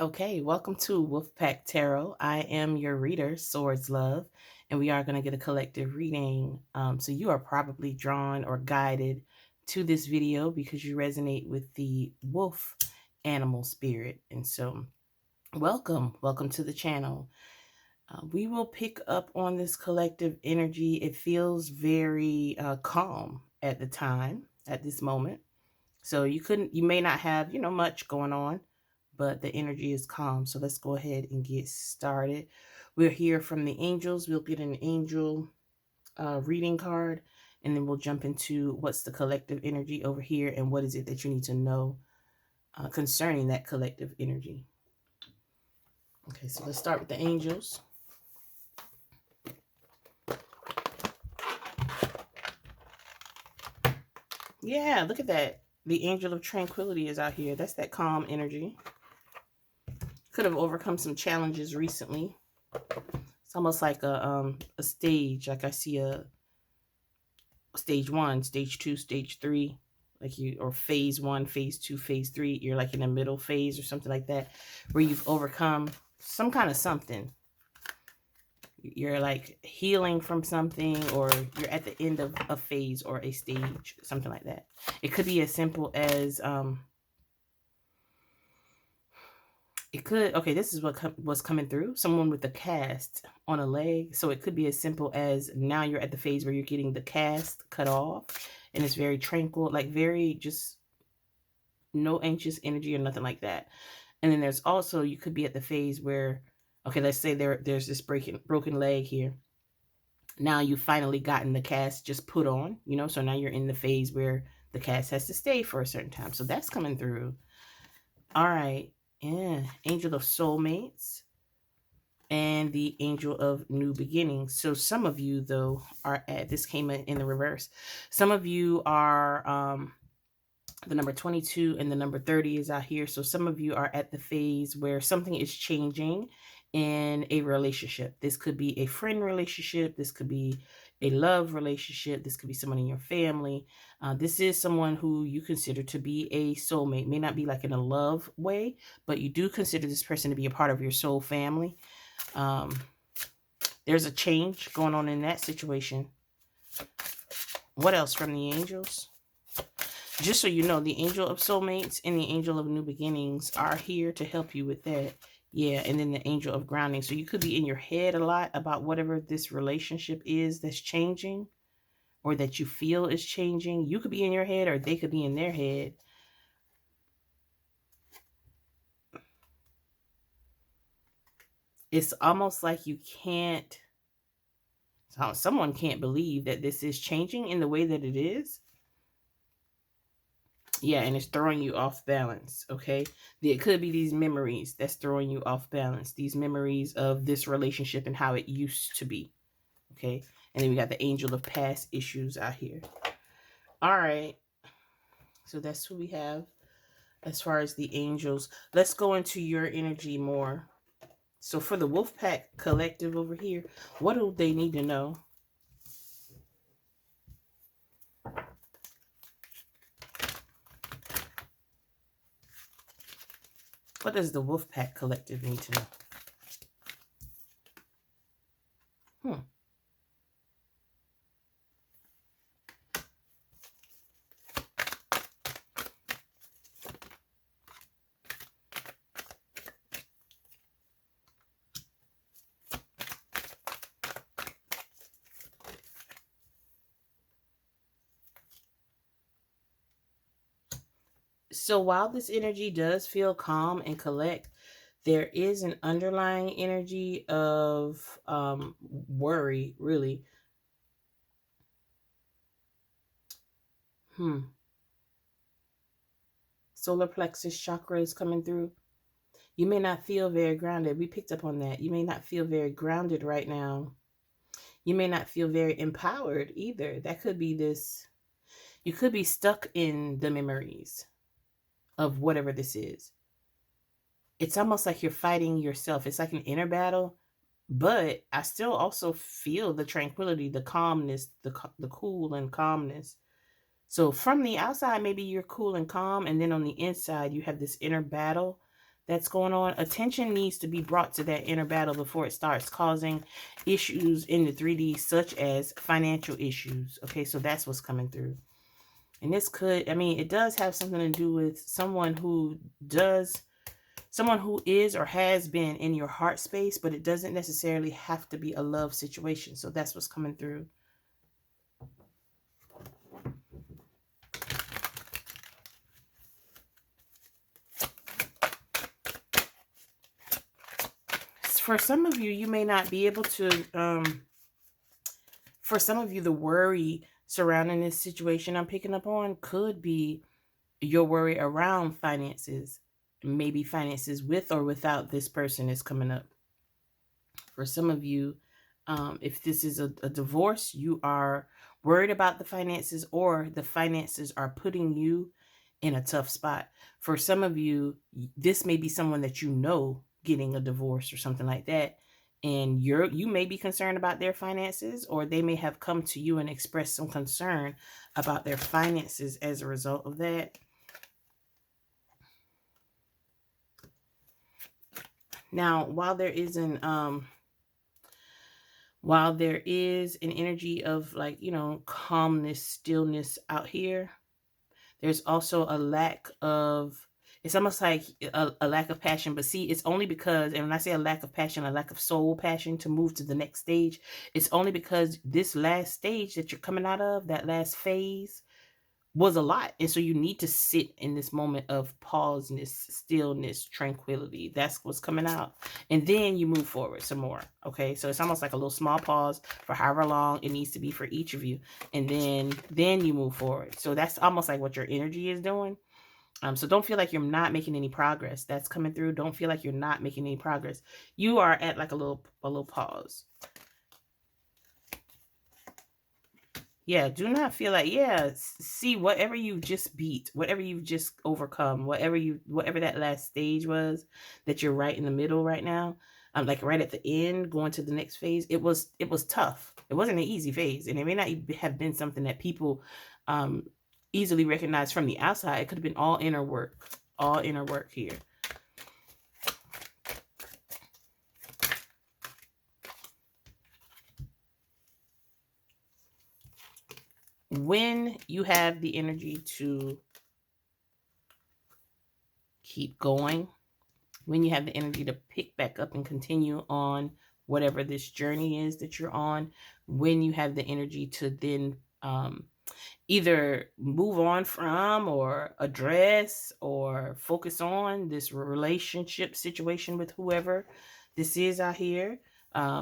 Okay, welcome to Wolfpack Tarot. I am your reader, Swords Love, and we are going to get a collective reading. So you are probably drawn or guided to this video because you resonate with the wolf animal spirit. And so welcome to the channel. We will pick up on this collective energy. It feels very calm at the time, at this moment. So you may not have, much going on, but the energy is calm. So let's go ahead and get started. We're here from the angels. We'll get an angel reading card, and then we'll jump into what's the collective energy over here and what is it that you need to know concerning that collective energy. Okay, so let's start with the angels. Yeah, look at that. The angel of tranquility is out here. That's that calm energy. Could have overcome some challenges recently. It's almost like a stage. Like I see a stage 1, stage 2, stage 3, or phase 1, phase 2, phase 3. You're like in the middle phase or something like that, where you've overcome some kind of something. You're like healing from something, or you're at the end of a phase or a stage, something like that. It could be as simple as this is what was coming through. Someone with a cast on a leg. So it could be as simple as now you're at the phase where you're getting the cast cut off, and it's very tranquil, like very just no anxious energy or nothing like that. And then there's also, you could be at the phase where, okay, let's say there's this broken leg here. Now you've finally gotten the cast just put on, so now you're in the phase where the cast has to stay for a certain time. So that's coming through. All right. Yeah. Angel of soulmates and the angel of new beginnings. So some of you, though, are at, this came in the reverse. Some of you are, the number 22 and the number 30 is out here. So some of you are at the phase where something is changing in a relationship. This could be a friend relationship. This could be a love relationship. This could be someone in your family. This is someone who you consider to be a soulmate. May not be like in a love way, but you do consider this person to be a part of your soul family. There's a change going on in that situation. What else from the angels? Just so you know, the angel of soulmates and the angel of new beginnings are here to help you with that. Yeah, and then the angel of grounding. So you could be in your head a lot about whatever this relationship is that's changing, or that you feel is changing. You could be in your head, or they could be in their head. It's almost like someone can't believe that this is changing in the way that it is. Yeah, and it's throwing you off balance, okay? It could be these memories that's throwing you off balance. These memories of this relationship and how it used to be, okay? And then we got the angel of past issues out here. All right. So that's who we have as far as the angels. Let's go into your energy more. So for the Wolfpack Collective over here, what do they need to know? What does the Wolfpack Collective need to know? So while this energy does feel calm and collect, there is an underlying energy of worry, really. Solar plexus chakra is coming through. You may not feel very grounded. We picked up on that. You may not feel very grounded right now. You may not feel very empowered either. That could be this. You could be stuck in the memories of whatever this is. It's almost like you're fighting yourself. It's like an inner battle, but I still also feel the tranquility, the calmness, the cool and calmness. So from the outside, maybe you're cool and calm, and then on the inside, you have this inner battle that's going on. Attention needs to be brought to that inner battle before it starts causing issues in the 3D, such as financial issues. Okay, so that's what's coming through. And this could, I mean, it does have something to do with someone who is or has been in your heart space, but it doesn't necessarily have to be a love situation. So that's what's coming through. For some of you, you may not be able to, for some of you, the worry surrounding this situation I'm picking up on could be your worry around finances. Maybe finances with or without this person is coming up. For some of you, if this is a divorce, you are worried about the finances, or the finances are putting you in a tough spot. For some of you, this may be someone that you know getting a divorce or something like that, and you may be concerned about their finances, or they may have come to you and expressed some concern about their finances as a result of that. Now, while there is an energy of, like, calmness, stillness out here, there's also a lack of, it's almost like a lack of passion. But see, it's only because, and when I say a lack of passion, a lack of soul passion to move to the next stage, it's only because this last stage that you're coming out of, that last phase, was a lot. And so you need to sit in this moment of pauseness, stillness, tranquility. That's what's coming out. And then you move forward some more. Okay. So it's almost like a little small pause for however long it needs to be for each of you. And then you move forward. So that's almost like what your energy is doing. So don't feel like you're not making any progress. That's coming through. Don't feel like you're not making any progress. You are at like a little pause. Yeah, do not feel like, see, whatever you just beat, whatever you've just overcome, whatever that last stage was that you're right in the middle right now, like right at the end, going to the next phase, it was tough. It wasn't an easy phase, and it may not have been something that people easily recognize from the outside. It could have been all inner work here. When you have the energy to keep going, when you have the energy to pick back up and continue on whatever this journey is that you're on, when you have the energy to then either move on from, or address, or focus on this relationship situation with whoever this is out here,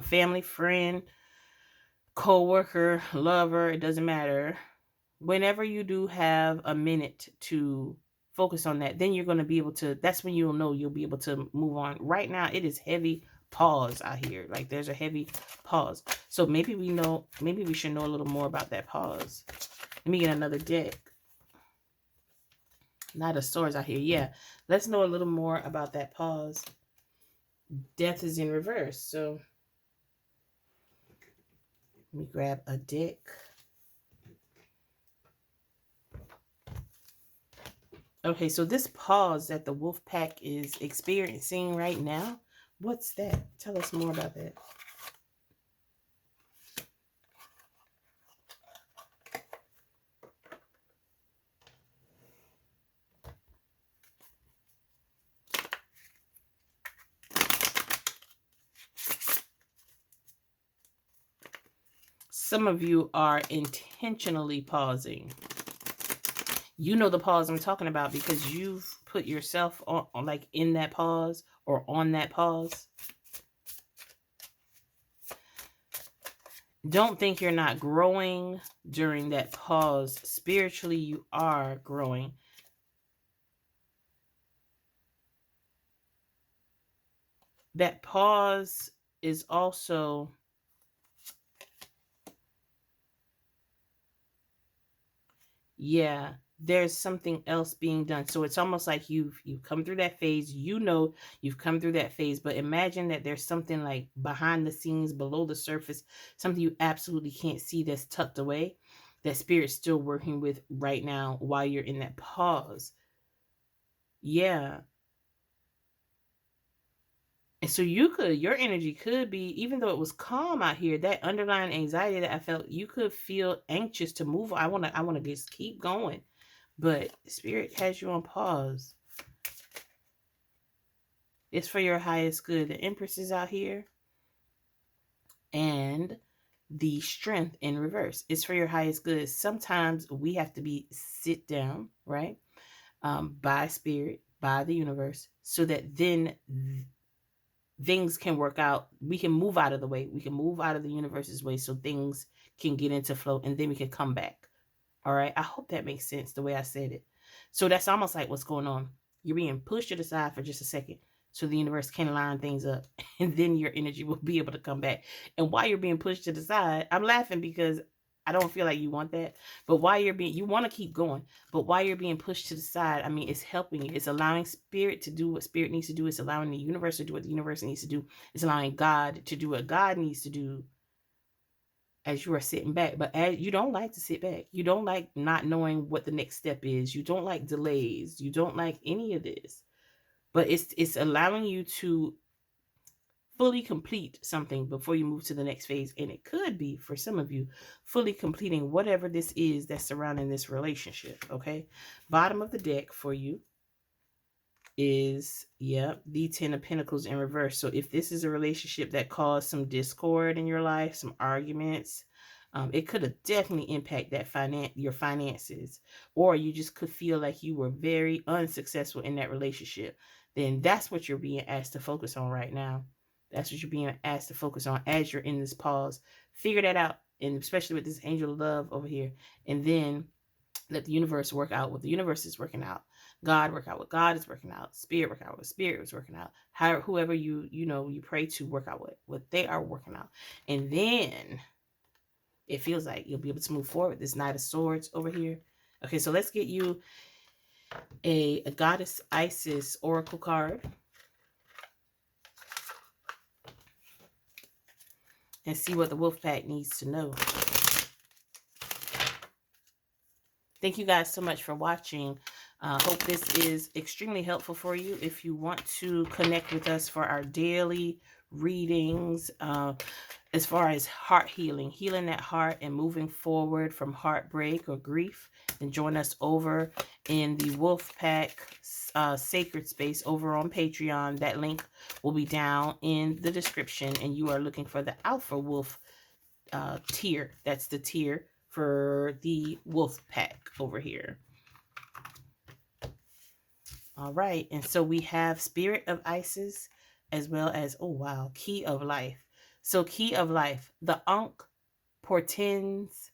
family, friend, co-worker, lover, it doesn't matter. Whenever you do have a minute to focus on that, then you're going to be able to, that's when you'll know you'll be able to move on. Right now, it is heavy pause out here. Like, there's a heavy pause. So maybe we should know a little more about that pause. Let me get another deck. Knight of Swords out here. Yeah, let's know a little more about that pause. Death is in reverse. So let me grab a deck. Okay, so this pause that the wolf pack is experiencing right now, what's that? Tell us more about that. Some of you are intentionally pausing. You know the pause I'm talking about because you've put yourself on like in that pause or on that pause. Don't think you're not growing during that pause. Spiritually, you are growing. That pause is also, there's something else being done. So it's almost like you've come through that phase. You know you've come through that phase, but imagine that there's something like behind the scenes, below the surface, something you absolutely can't see that's tucked away, that Spirit's still working with right now while you're in that pause. Yeah. And so your energy could be, even though it was calm out here, that underlying anxiety that I felt, you could feel anxious to move. I want to just keep going. But Spirit has you on pause. It's for your highest good. The Empress is out here. And the Strength in reverse. It's for your highest good. Sometimes we have to be sit down, right? By Spirit, by the universe, so that then things can work out. We can move out of the way. We can move out of the universe's way so things can get into flow, and then we can come back. All right. I hope that makes sense the way I said it. So that's almost like what's going on. You're being pushed to the side for just a second so the universe can line things up, and then your energy will be able to come back. And while you're being pushed to the side, I'm laughing because I don't feel like you want that. But while you want to keep going. But while you're being pushed to the side, I mean, it's helping you. It's allowing Spirit to do what Spirit needs to do. It's allowing the universe to do what the universe needs to do. It's allowing God to do what God needs to do as you are sitting back. But as you don't like to sit back. You don't like not knowing what the next step is. You don't like delays. You don't like any of this. But it's allowing you to fully complete something before you move to the next phase. And it could be, for some of you, fully completing whatever this is that's surrounding this relationship, okay? Bottom of the deck for you is, the 10 of Pentacles in reverse. So if this is a relationship that caused some discord in your life, some arguments, it could have definitely impacted that your finances, or you just could feel like you were very unsuccessful in that relationship. Then that's what you're being asked to focus on right now. That's what you're being asked to focus on as you're in this pause. Figure that out, and especially with this angel of love over here. And then let the universe work out what the universe is working out. God work out what God is working out. Spirit work out what Spirit is working out. Whoever you pray to work out what they are working out. And then it feels like you'll be able to move forward. This Knight of Swords over here. Okay, so let's get you a Goddess Isis Oracle card. And see what the wolf pack needs to know. Thank you guys so much for watching. Hope this is extremely helpful for you. If you want to connect with us for our daily readings, as far as heart healing that heart and moving forward from heartbreak or grief, then join us over in the wolf pack sacred space over on Patreon. That link will be down in the description, and you are looking for the Alpha Wolf tier. That's the tier for the wolf pack over here. All right, and so we have Spirit of Isis as well as, oh wow, Key of Life. So Key of Life, the Ankh portends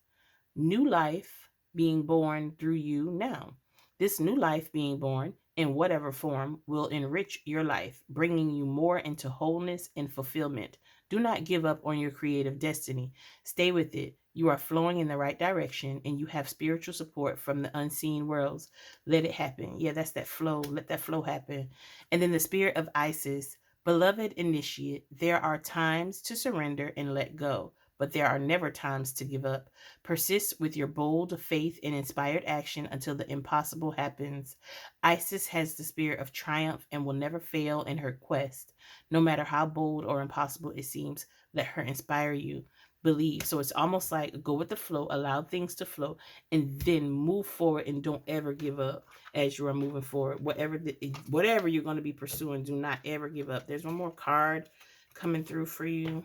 new life being born through you now. This new life being born in whatever form will enrich your life, bringing you more into wholeness and fulfillment. Do not give up on your creative destiny. Stay with it. You are flowing in the right direction, and you have spiritual support from the unseen worlds. Let it happen. Yeah, that's that flow. Let that flow happen. And then the Spirit of Isis, beloved initiate, there are times to surrender and let go, but there are never times to give up. Persist with your bold faith and inspired action until the impossible happens. Isis has the spirit of triumph and will never fail in her quest. No matter how bold or impossible it seems, let her inspire you. Believe. So it's almost like go with the flow, allow things to flow, and then move forward, and don't ever give up as you are moving forward. Whatever you're going to be pursuing, do not ever give up. There's one more card coming through for you.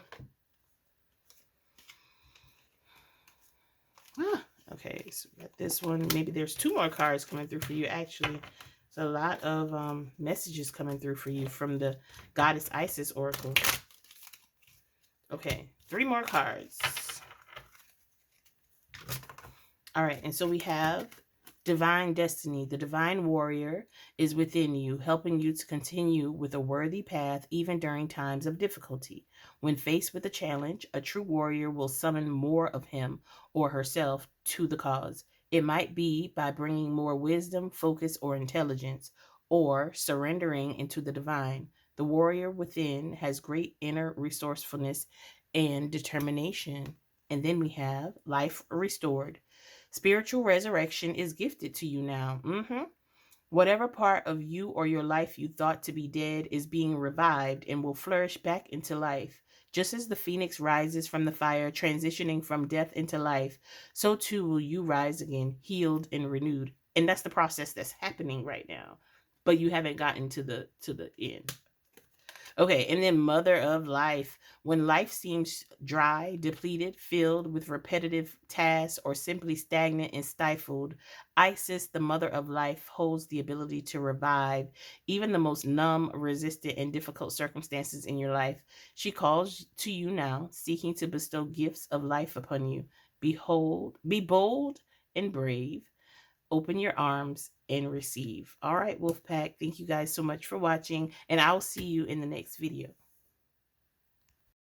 Okay, so we got this one. Maybe there's two more cards coming through for you, actually. There's a lot of messages coming through for you from the Goddess Isis Oracle. Okay, 3 more cards. All right, and so we have Divine Destiny. The Divine Warrior is within you, helping you to continue with a worthy path even during times of difficulty. When faced with a challenge, a true warrior will summon more of him or herself to the cause. It might be by bringing more wisdom, focus, or intelligence, or surrendering into the divine. The warrior within has great inner resourcefulness and determination. And then we have Life Restored. Spiritual resurrection is gifted to you now. Whatever part of you or your life you thought to be dead is being revived and will flourish back into life. Just as the phoenix rises from the fire, transitioning from death into life, so too will you rise again, healed and renewed. And that's the process that's happening right now. But you haven't gotten to the end. Okay, and then mother of life. When life seems dry, depleted, filled with repetitive tasks, or simply stagnant and stifled, Isis, the mother of life, holds the ability to revive even the most numb, resistant, and difficult circumstances in your life. She calls to you now, seeking to bestow gifts of life upon you. Behold, be bold and brave. Open your arms and receive. All right, Wolfpack. Thank you guys so much for watching, and I'll see you in the next video.